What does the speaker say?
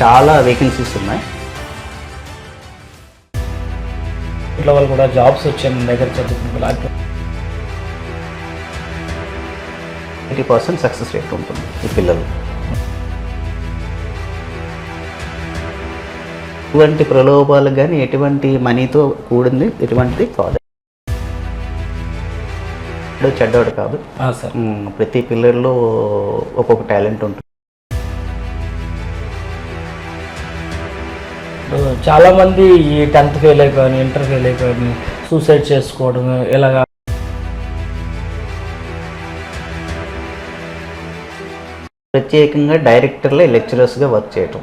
చాలా వేకెన్సీస్ ఉన్నాయి. ఇంట్లో వాళ్ళు కూడా జాబ్స్ వచ్చాయి మన దగ్గర చదువుకున్న 80% సక్సెస్ రేట్ ఉంటుంది ఈ పిల్లలు. ఎటువంటి ప్రలోభాలు కానీ ఎటువంటి మనీతో కూడింది ఎటువంటిది కాదు. చెడ్డవాడు కాదు సార్. ప్రతి పిల్లల్లో ఒక్కొక్క టాలెంట్ ఉంటుంది. చాలా మంది ఈ 10th ఫెయిల్ అయిపోయి ఇంటర్ ఫెయిల్ అయిపోయి సూసైడ్ చేసుకోవడం ఇలాగా ప్రత్యేకంగా డైరెక్టర్లే లెక్చరర్స్గా వర్క్ చేయటం.